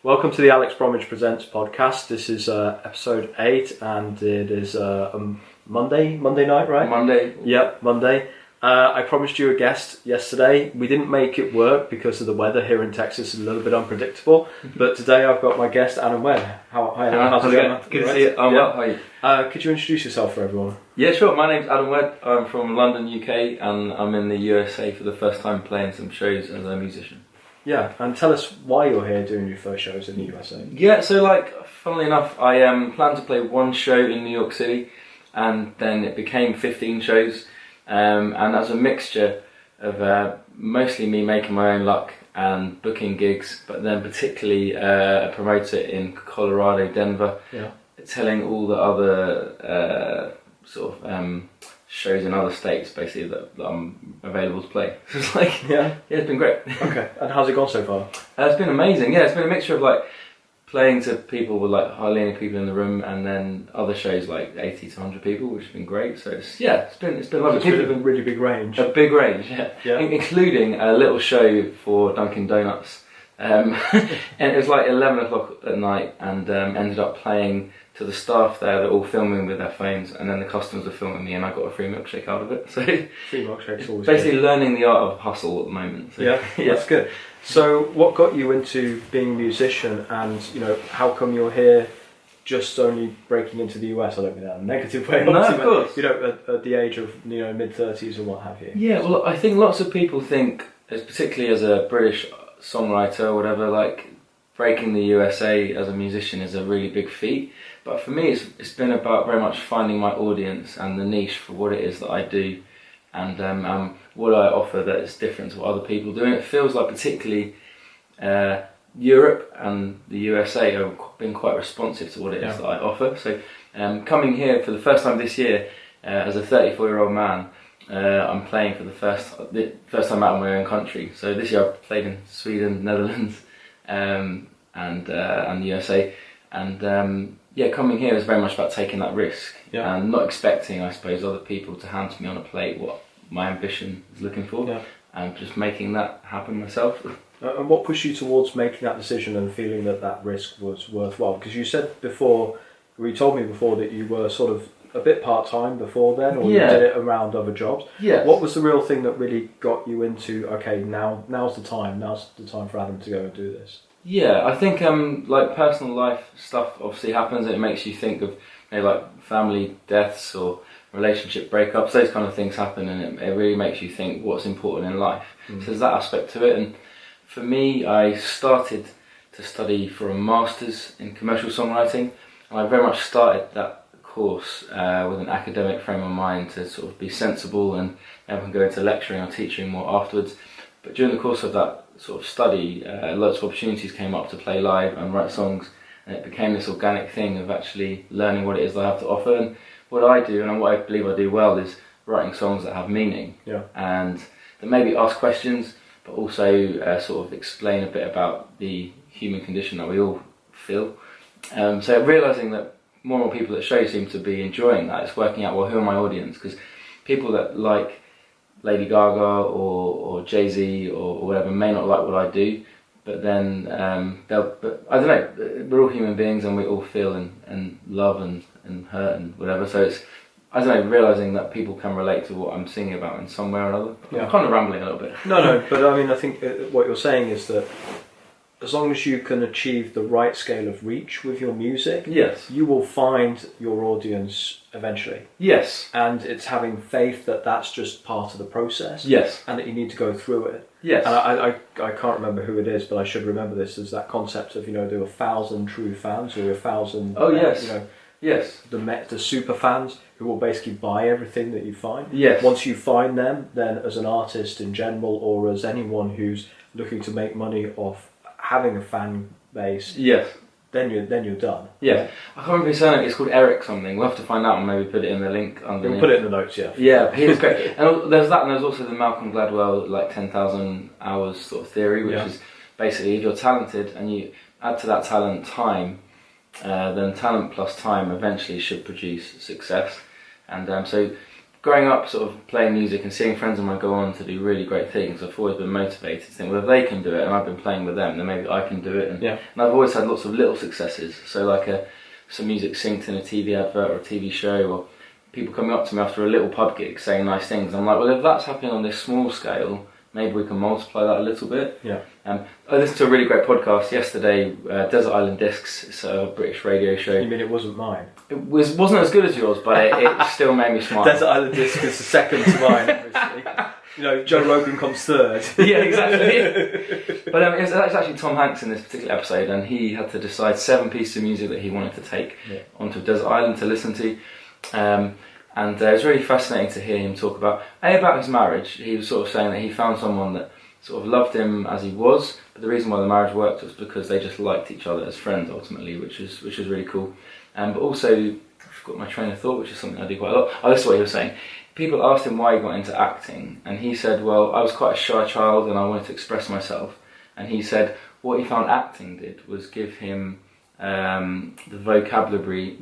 Welcome to the Alex Bromwich Presents podcast. This is episode 8 and it is Monday night, right? Monday. Yep, Monday. I promised you a guest yesterday. We didn't make it work because of the weather here in Texas is a little bit unpredictable. But today I've got my guest, Adam Wedd. Hi, how's it going? Good to see you. Well, how are you? Could you introduce yourself for everyone? Yeah, sure. My name's Adam Wedd. I'm from London, UK, and I'm in the USA for the first time playing some shows as a musician. Yeah, and tell us why you're here doing your first shows in the USA. Yeah, so funnily enough, I planned to play one show in New York City, and then it became 15 shows, and that was a mixture of mostly me making my own luck and booking gigs, but then particularly a promoter in Colorado, Denver, telling all the other shows in other states basically that I'm available to play. So it's it's been great. Okay, and how's it gone so far? It's been amazing. Yeah, it's been a mixture of playing to people with hardly any people in the room, and then other shows 80 to 100 people, which has been great. So it's been lovely. It's been a really big range. A big range, yeah. Including a little show for Dunkin' Donuts. And it was 11 o'clock at night, and ended up playing to the staff there. They're all filming with their phones, and then the customers are filming me, and I got a free milkshake out of it. So free milkshake's always basically good. Learning the art of hustle at the moment. So, yeah, that's good. So what got you into being a musician, and how come you're here just only breaking into the US? I don't mean that in a negative way, no, of course. At the age of mid-30s or what have you. Yeah, well, I think lots of people think, particularly as a British songwriter or whatever, breaking the USA as a musician is a really big feat. But for me, it's been about very much finding my audience and the niche for what it is that I do, and what I offer that is different to what other people do. And it feels like particularly Europe and the USA have been quite responsive to what it is that I offer. So coming here for the first time this year as a 34-year-old man, I'm playing for the first time out of my own country. So this year I've played in Sweden, Netherlands, and the USA, and coming here is very much about taking that risk and not expecting, I suppose, other people to hand to me on a plate what my ambition is looking for, and just making that happen myself. And what pushed you towards making that decision and feeling that risk was worthwhile? Because you said before, you told me before that you were sort of a bit part-time before then, or you did it around other jobs. Yeah. What was the real thing that really got you into, okay, now's the time for Adam to go and do this? Yeah, I think personal life stuff obviously happens, and it makes you think of family deaths or relationship breakups. Those kind of things happen, and it really makes you think what's important in life. So there's that aspect to it. And for me, I started to study for a master's in commercial songwriting, and I very much started that course with an academic frame of mind to sort of be sensible and go into lecturing or teaching more afterwards. But during the course of that sort of study, lots of opportunities came up to play live and write songs, and it became this organic thing of actually learning what it is that I have to offer. And what I do, and what I believe I do well, is writing songs that have meaning, and that maybe ask questions, but also sort of explain a bit about the human condition that we all feel. So realising that more and more people at shows seem to be enjoying that. It's working out, well, who are my audience? Because people that like Lady Gaga or Jay-Z or whatever may not like what I do, but then but I don't know, we're all human beings and we all feel and love and hurt and whatever. So it's, I don't know, realising that people can relate to what I'm singing about in some way or another. I'm kind of rambling a little bit. No, but I mean, I think what you're saying is that as long as you can achieve the right scale of reach with your music, you will find your audience eventually. Yes. And it's having faith that that's just part of the process. Yes. And that you need to go through it. Yes. And I can't remember who it is, but I should remember this as that concept of, there are 1,000 true fans or 1,000... Oh, yes. Yes. The super fans who will basically buy everything that you find. Yes. Once you find them, then as an artist in general, or as anyone who's looking to make money off having a fan base, then you're done. Yeah, right? I can't remember his surname. It's called Eric something. We'll have to find out and maybe put it in the link underneath. We'll put it in the notes. Yeah, he's great. And there's that, and there's also the Malcolm Gladwell 10,000 hours sort of theory, which is basically if you're talented and you add to that talent time, then talent plus time eventually should produce success. And so growing up sort of playing music and seeing friends of mine go on to do really great things, I've always been motivated to think, well, if they can do it and I've been playing with them, then maybe I can do it. And I've always had lots of little successes. So like some music synced in a TV advert or a TV show, or people coming up to me after a little pub gig saying nice things. I'm like, well, if that's happening on this small scale, maybe we can multiply that a little bit. I listened to a really great podcast yesterday, Desert Island Discs. It's a British radio show. You mean it wasn't mine? It wasn't as good as yours, but it still made me smile. Desert Island Discs is second to mine, obviously. You know, Joe Rogan comes third. Yeah, exactly. But it's actually Tom Hanks in this particular episode, and he had to decide 7 pieces of music that he wanted to take onto a desert island to listen to. And it was really fascinating to hear him talk about his marriage. He was sort of saying that he found someone that sort of loved him as he was, but the reason why the marriage worked was because they just liked each other as friends ultimately, which is really cool. But also, I forgot my train of thought, which is something I do quite a lot. Oh, this is what he was saying. People asked him why he got into acting, and he said, well, I was quite a shy child and I wanted to express myself. And he said what he found acting did was give him the vocabulary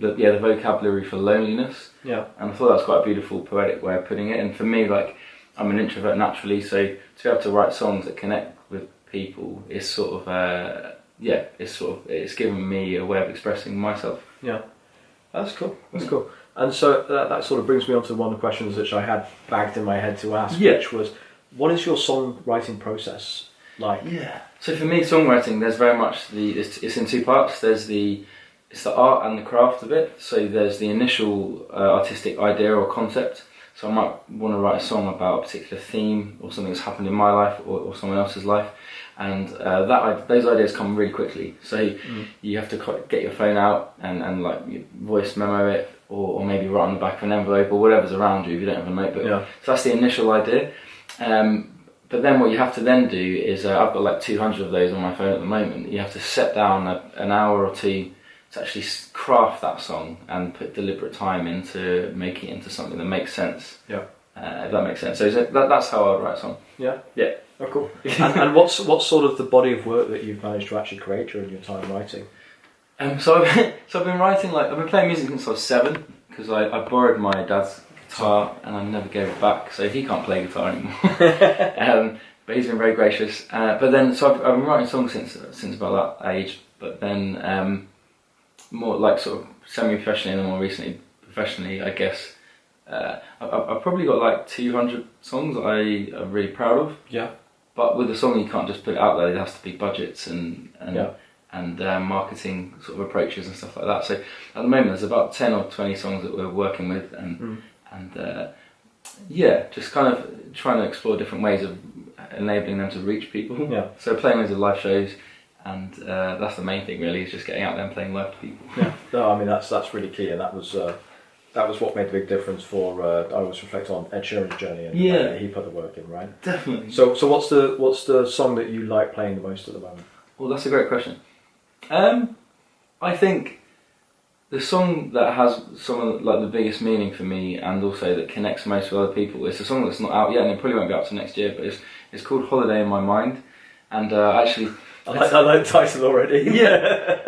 for loneliness. And I thought that was quite a beautiful poetic way of putting it. And for me, like, I'm an introvert naturally, so to be able to write songs that connect with people is sort of it's given me a way of expressing myself. That's cool. And so that sort of brings me on to one of the questions which I had bagged in my head to ask, which was, what is your songwriting process like? So for me, songwriting, there's very much it's in 2 parts. It's the art and the craft of it. So there's the initial artistic idea or concept. So I might want to write a song about a particular theme or something that's happened in my life or someone else's life, and those ideas come really quickly. So you have to get your phone out and like voice memo it, or maybe write on the back of an envelope or whatever's around you if you don't have a notebook. So that's the initial idea. But then what you have to then do is, I've got like 200 of those on my phone at the moment. You have to set down an hour or 2 to actually craft that song and put deliberate time into making it into something that makes sense. If that makes sense. So that's how I would write a song. Oh, cool. and what's sort of the body of work that you've managed to actually create during your time writing? So I've been writing, like, I've been playing music since I was 7, because I borrowed my dad's guitar and I never gave it back, so he can't play guitar anymore. But he's been very gracious. But then, so I've been writing songs since about that age. But then more like sort of semi-professionally and then more recently professionally, I guess. I've probably got like 200 songs that I am really proud of. But with a song, you can't just put it out there. There has to be budgets and marketing sort of approaches and stuff like that. So at the moment, there's about 10 or 20 songs that we're working with, and just kind of trying to explore different ways of enabling them to reach people. So playing loads of live shows, and that's the main thing really, is just getting out there and playing live to people. No, I mean that's really key, and that was what made the big difference for. I always reflect on Ed Sheeran's journey, and he put the work in, right? Definitely. So what's the song that you like playing the most at the moment? Well, that's a great question. I think the song that has some of the biggest meaning for me, and also that connects most with other people, it's a song that's not out yet, and it probably won't be out to next year, but it's called Holiday in My Mind. And actually, I like the title already.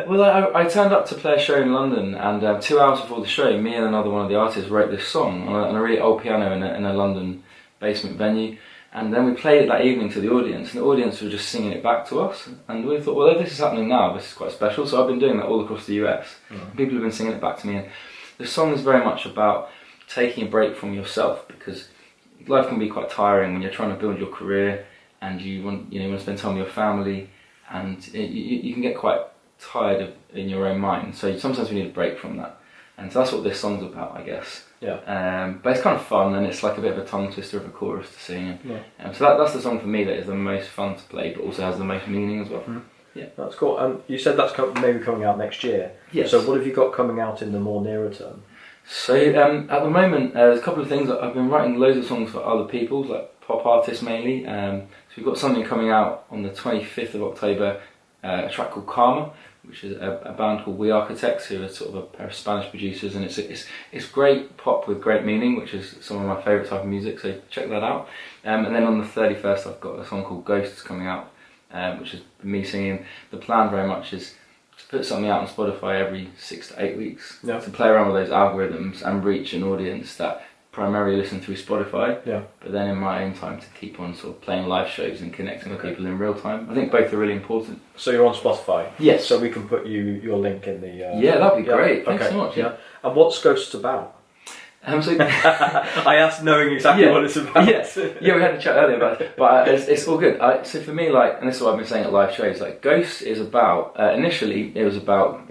Well, I turned up to play a show in London, and 2 hours before the show, me and another one of the artists wrote this song on a really old piano in a London basement venue. And then we played it that evening to the audience, and the audience were just singing it back to us. And we thought, well, if this is happening now, this is quite special. So I've been doing that all across the US. People have been singing it back to me. And the song is very much about taking a break from yourself, because life can be quite tiring when you're trying to build your career and you want to spend time with your family, and you can get quite tired in your own mind. So sometimes we need a break from that. And so that's what this song's about, I guess. But it's kind of fun, and it's like a bit of a tongue twister of a chorus to sing. So that's the song for me that is the most fun to play, but also has the most meaning as well. That's cool. You said that's maybe coming out next year. So what have you got coming out in the more nearer term? So at the moment, there's a couple of things. I've been writing loads of songs for other people, like pop artists mainly. So we've got something coming out on the 25th of October, a track called Karma, which is a band called We Architects, who are sort of a pair of Spanish producers, and it's great pop with great meaning, which is some of my favourite type of music, so check that out. And then on the 31st I've got a song called Ghosts coming out, which is me singing. The plan very much is to put something out on Spotify every 6 to 8 weeks, to play around with those algorithms and reach an audience that primarily listen through Spotify. Yeah. But then in my own time to keep on sort of playing live shows and connecting with people in real time. I think both are really important. So you're on Spotify? Yes. So we can put your link in the... yeah, that'd be great. Thanks so much. Yeah. And what's Ghosts about? So I asked knowing exactly what it's about. Yeah, we had a chat earlier about it, but it's all good. So for me, like, and this is what I've been saying at live shows, like, Ghosts is about, initially it was about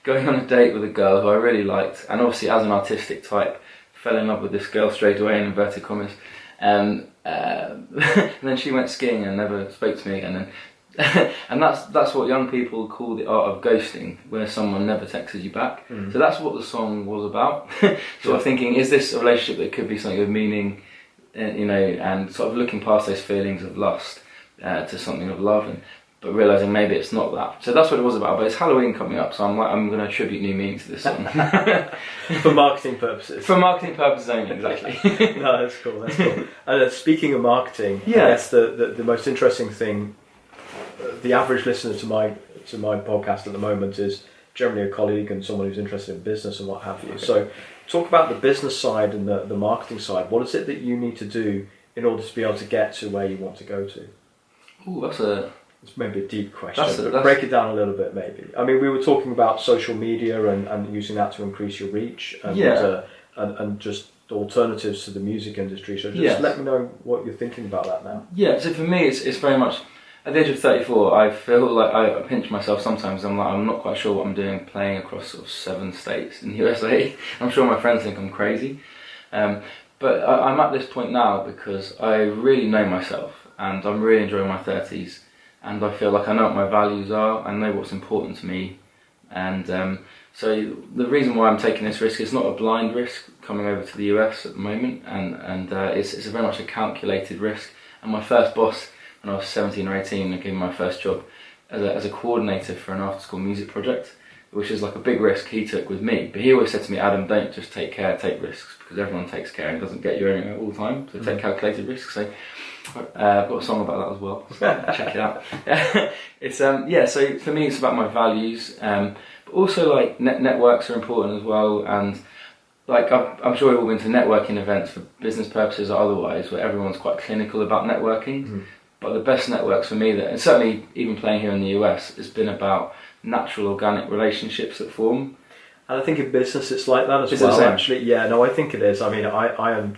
going on a date with a girl who I really liked, and obviously as an artistic type, fell in love with this girl straight away in inverted commas, and then she went skiing and never spoke to me again, and and that's what young people call the art of ghosting, where someone never texts you back. So that's what the song was about. Sort of thinking, is this a relationship that could be something of meaning, you know, and sort of looking past those feelings of lust to something of love, but realising maybe it's not that. So that's what it was about. But it's Halloween coming up, so I'm going to attribute new meaning to this song. For marketing purposes. For marketing purposes only, exactly. No, that's cool. And speaking of marketing, I guess the most interesting thing, the average listener to my podcast at the moment is generally a colleague and someone who's interested in business and what have you. Okay. So talk about the business side and the marketing side. What is it that you need to do in order to be able to get to where you want to go to? It's maybe a deep question, but break it down a little bit maybe. I mean, we were talking about social media and using that to increase your reach and just alternatives to the music industry. So just let me know what you're thinking about that now. Yeah, so for me it's very much, at the age of 34, I feel like I pinch myself sometimes. I'm not quite sure what I'm doing playing across sort of 7 states in the USA. I'm sure my friends think I'm crazy. But I'm at this point now because I really know myself and I'm really enjoying my 30s. And I feel like I know what my values are, I know what's important to me, and so the reason why I'm taking this risk is not a blind risk coming over to the US at the moment, and it's very much a calculated risk. And my first boss, when I was 17 or 18, I gave me my first job as a coordinator for an after-school music project, which is like a big risk he took with me. But he always said to me, Adam, don't just take care, take risks, because everyone takes care and it doesn't get you anywhere all the time, so take calculated risks. So I've got a song about that as well, so check it out. It's so for me it's about my values, but also like networks are important as well, and like I'm sure we've all been to networking events for business purposes or otherwise where everyone's quite clinical about networking, but the best networks for me, and certainly even playing here in the US, has been about natural organic relationships that form. And I think in business it's like that as well, actually. Yeah, no, I think it is. I mean, I am...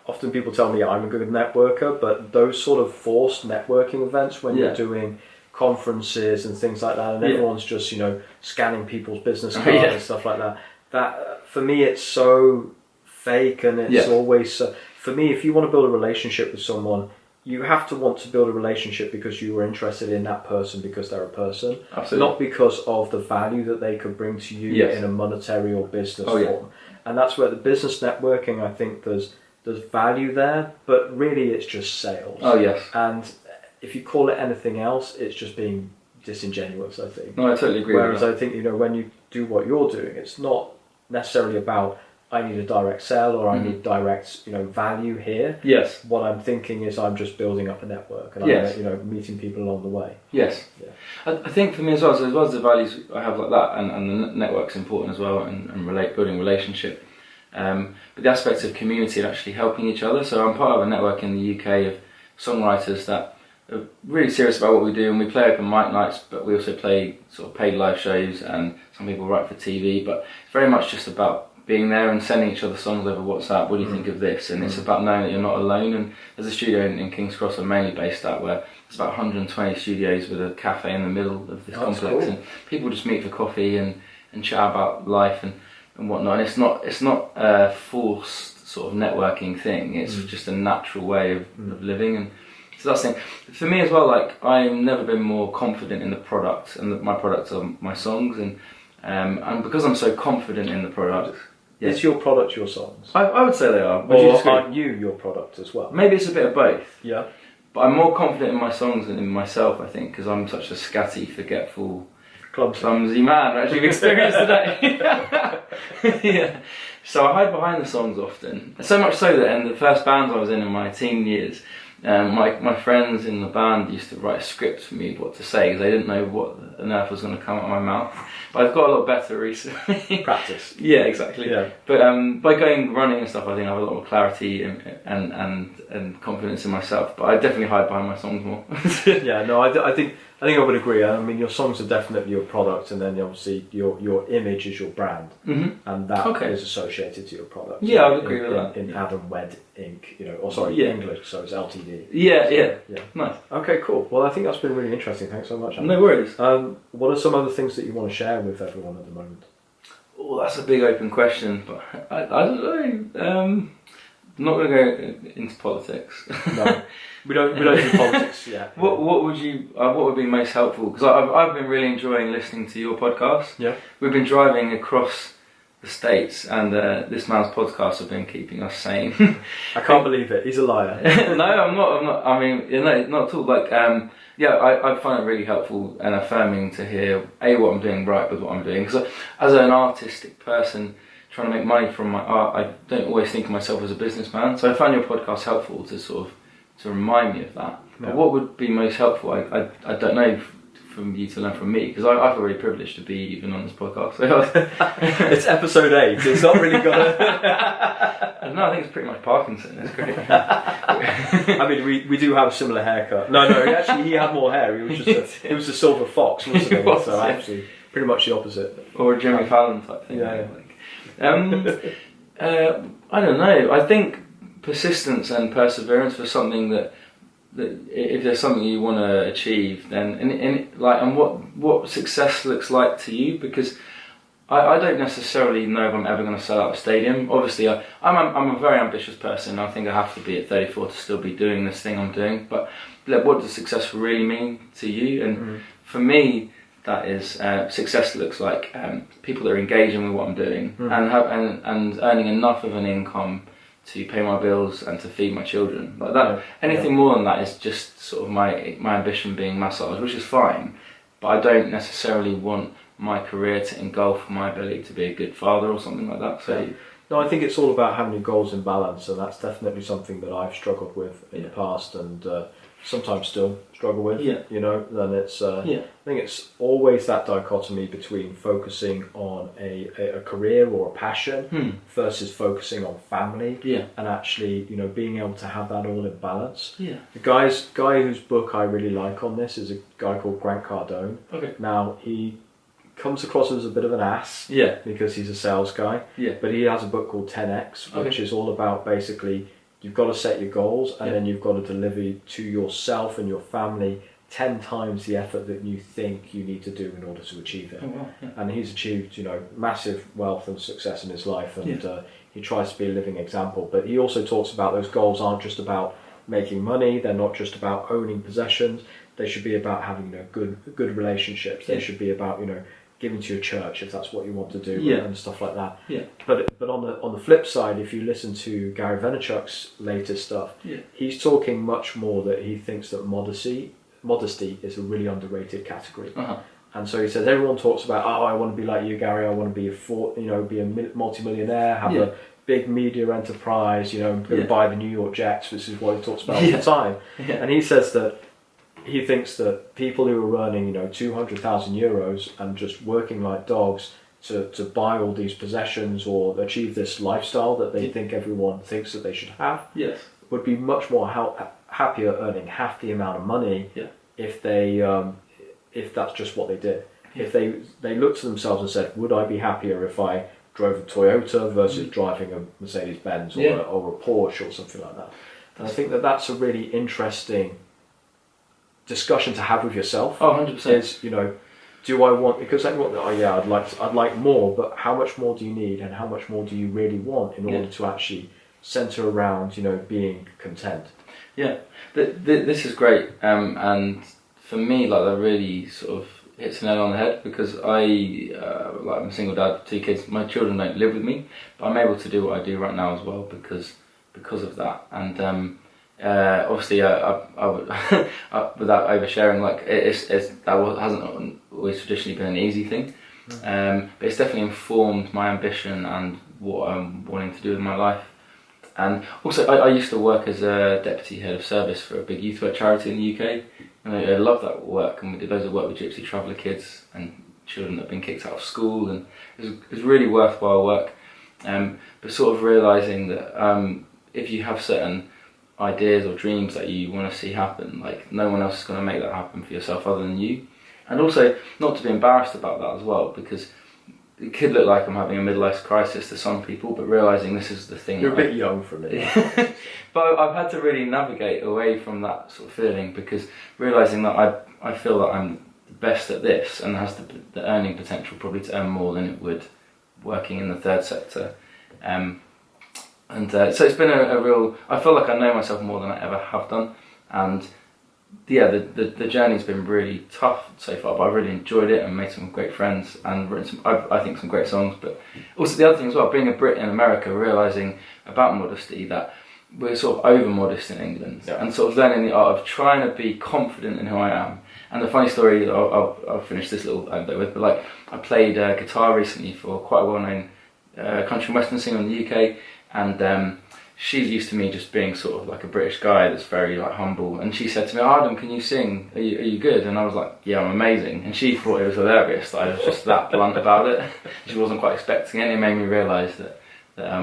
often people tell me I'm a good networker, but those sort of forced networking events when you're doing conferences and things like that, and everyone's just, you know, scanning people's business cards and stuff like that, that for me it's so fake, and it's always so, for me, if you want to build a relationship with someone, you have to want to build a relationship because you were interested in that person because they're a person. Absolutely. Not because of the value that they could bring to you in a monetary or business form. And that's where the business networking, I think there's value there, but really it's just sales. Oh yes. And if you call it anything else, it's just being disingenuous, I think. No, I totally agree with that. Whereas I think, you know, when you do what you're doing, it's not necessarily about I need a direct sell or I need direct, you know, value here. Yes. What I'm thinking is I'm just building up a network and I'm, you know, meeting people along the way. Yes. Yeah. I think for me as well as the values I have like that, and the network's important as well, and building relationship. But the aspects of community and actually helping each other. So I'm part of a network in the UK of songwriters that are really serious about what we do, and we play open mic nights, but we also play sort of paid live shows, and some people write for TV, but it's very much just about being there and sending each other songs over WhatsApp. What do you think of this? And it's about knowing that you're not alone. And there's a studio in King's Cross I'm mainly based at, where it's about 120 studios with a cafe in the middle of this complex, cool. And people just meet for coffee and chat about life and whatnot. And it's not a forced sort of networking thing. It's just a natural way of living. And so that's the thing. For me as well, like, I've never been more confident in the product, and my products are my songs, and because I'm so confident in the product. Is your product your songs? I would say they are. Or aren't you your product as well? Maybe it's a bit of both. Yeah. But I'm more confident in my songs than in myself, I think, because I'm such a scatty, forgetful, clumsy man, as you've experienced today. Yeah. So I hide behind the songs often. So much so that in the first bands I was in my teen years, My friends in the band used to write scripts for me what to say because they didn't know what on earth was going to come out of my mouth. But I've got a lot better recently. Practice. Yeah, exactly. Yeah. But by going running and stuff, I think I have a lot more clarity and confidence in myself. But I definitely hide behind my songs more. Yeah, no, I think I would agree. I mean, your songs are definitely your product, and then obviously your image is your brand, and that is associated to your product. Yeah, I would agree with that. In Adam Wedd Inc., English, so it's Ltd. Yeah. Nice. Okay, cool. Well, I think that's been really interesting. Thanks so much, Adam. No worries. What are some other things that you want to share with everyone at the moment? Oh, that's a big open question, but I don't know. I'm not going to go into politics. No, we don't do politics yet. What would be most helpful? Because I've been really enjoying listening to your podcast. Yeah, we've been driving across the States, and this man's podcasts have been keeping us sane. I can't believe it. He's a liar. No, I'm not. I mean, not at all. Like, I find it really helpful and affirming to hear what I'm doing right with what I'm doing. Because as an artistic person trying to make money from my art, I don't always think of myself as a businessman. So I find your podcast helpful to remind me of that. Yeah. But what would be most helpful? I don't know from you to learn from me, because I feel really privileged to be even on this podcast. It's episode 8. It's not really got No, I think it's pretty much Parkinson. It's great. I mean, we do have a similar haircut. No, actually, he had more hair. He was a silver fox, wasn't he? So actually, pretty much the opposite. Or a Jimmy Fallon type thing. Yeah. I don't know. I think persistence and perseverance for something that if there's something you want to achieve, then and what success looks like to you, because I don't necessarily know if I'm ever going to sell out a stadium. Obviously, I'm a very ambitious person. I think I have to be at 34 to still be doing this thing I'm doing. But what does success really mean to you? And for me, that is success looks like people that are engaging with what I'm doing and earning enough of an income to pay my bills and to feed my children. Like that, anything more than that is just sort of my ambition being massaged, which is fine. But I don't necessarily want my career to engulf my ability to be a good father or something like that. So no, I think it's all about having your goals in balance, and that's definitely something that I've struggled with in the past, and sometimes still struggle with. Then it's I think it's always that dichotomy between focusing on a career or a passion versus focusing on family, and actually being able to have that all in balance. The guy whose book I really like on this is a guy called Grant Cardone. Now he comes across as a bit of an ass, because he's a sales guy, but he has a book called 10X, which is all about basically you've got to set your goals, and then you've got to deliver to yourself and your family 10 times the effort that you think you need to do in order to achieve it. And he's achieved massive wealth and success in his life, and he tries to be a living example. But he also talks about those goals aren't just about making money, they're not just about owning possessions, they should be about having good relationships, they should be about giving to your church if that's what you want to do, and stuff like that. But on the flip side, if you listen to Gary Vaynerchuk's latest stuff, he's talking much more that he thinks that modesty is a really underrated category. And so he says everyone talks about, I want to be like you, Gary. I want to be a multi-millionaire, have a big media enterprise, going to buy the New York Jets, which is what he talks about all the time. And he says that he thinks that people who are earning 200,000 euros and just working like dogs to buy all these possessions or achieve this lifestyle that they think everyone thinks that they should have would be much more happier earning half the amount of money if they if that's just what they did. If they looked to themselves and said, would I be happier if I drove a Toyota versus driving a Mercedes-Benz or a Porsche or something like that? And I think that that's a really interesting discussion to have with yourself. 100%. Is do I want, because everyone, I'd like more, but how much more do you need, and how much more do you really want in order to actually centre around being content? This is great, and for me, that really sort of hits the nail on the head, because I'm a single dad of 2 kids. My children don't live with me, but I'm able to do what I do right now as well because of that. And obviously, I would, without oversharing, that hasn't always traditionally been an easy thing, but it's definitely informed my ambition and what I'm wanting to do with my life. And also, I used to work as a deputy head of service for a big youth work charity in the UK, and I love that work. And we did loads of work with Gypsy Traveller kids and children that have been kicked out of school, and it was really worthwhile work. But sort of realising that if you have certain ideas or dreams that you want to see happen, like no one else is going to make that happen for yourself other than you. And also not to be embarrassed about that as well, because it could look like I'm having a midlife crisis to some people, but realising this is the thing. You're a bit young for me. But I've had to really navigate away from that sort of feeling, because realising that I feel that I'm the best at this and has the earning potential probably to earn more than it would working in the third sector. So it's been a real, I feel like I know myself more than I ever have done, and yeah, the journey's been really tough so far, but I've really enjoyed it and made some great friends and written some, I think, some great songs. But also the other thing as well, being a Brit in America, realising about modesty, that we're sort of over modest in England, and sort of learning the art of trying to be confident in who I am. And the funny story, I'll finish this little anecdote with, but like I played guitar recently for quite a well-known country and western singer in the UK, and she's used to me just being sort of like a British guy that's very like humble, and she said to me, Adam, can you sing? Are you good? And I was like, yeah, I'm amazing. And she thought it was hilarious that I was just that blunt about it. She wasn't quite expecting it, and it made me realise that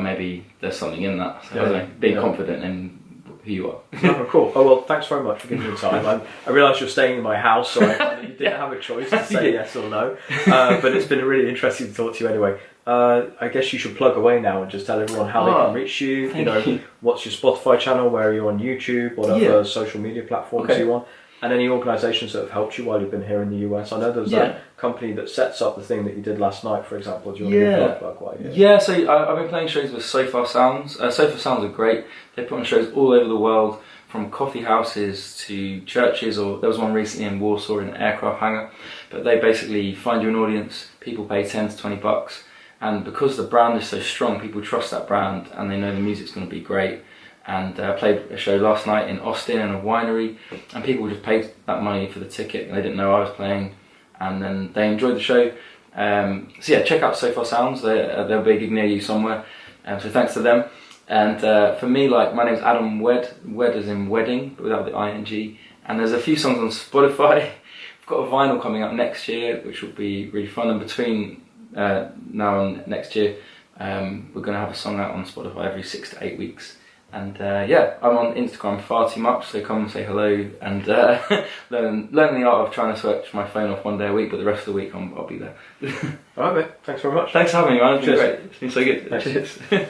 maybe there's something in that. So I don't know, being confident in who you are. Oh, cool. Oh well, thanks very much for giving me the time. I realise you're staying in my house, so you didn't have a choice to say yes or no. But it's been really interesting to talk to you anyway. I guess you should plug away now and just tell everyone how they can reach you. You. What's your Spotify channel? Where are you on YouTube? What other social media platforms are you on? And any organisations that have helped you while you've been here in the US? I know there's that company that sets up the thing that you did last night, for example. Do you want to give a plug while you're here? Yeah, so I've been playing shows with So Far Sounds. So Far Sounds are great. They put on shows all over the world, from coffee houses to churches, or there was one recently in Warsaw in an aircraft hangar. But they basically find you an audience, people pay 10 to 20 bucks. And because the brand is so strong, people trust that brand and they know the music's going to be great. And I played a show last night in Austin in a winery, and people just paid that money for the ticket and they didn't know I was playing, and then they enjoyed the show. So yeah, check out So Far Sounds. They'll be a gig near you somewhere. So thanks to them. And for me, like, my name's Adam Wedd. Wedd as in wedding, but without the ing. And there's a few songs on Spotify. I've got a vinyl coming out next year, which will be really fun. And between now and next year, we're going to have a song out on Spotify every 6 to 8 weeks. And I'm on Instagram far too much, so come and say hello and learn the art of trying to switch my phone off one day a week, but the rest of the week I'll be there. Alright, mate. Thanks very much. Thanks for having me, man. It's been great. It's been so good. Cheers.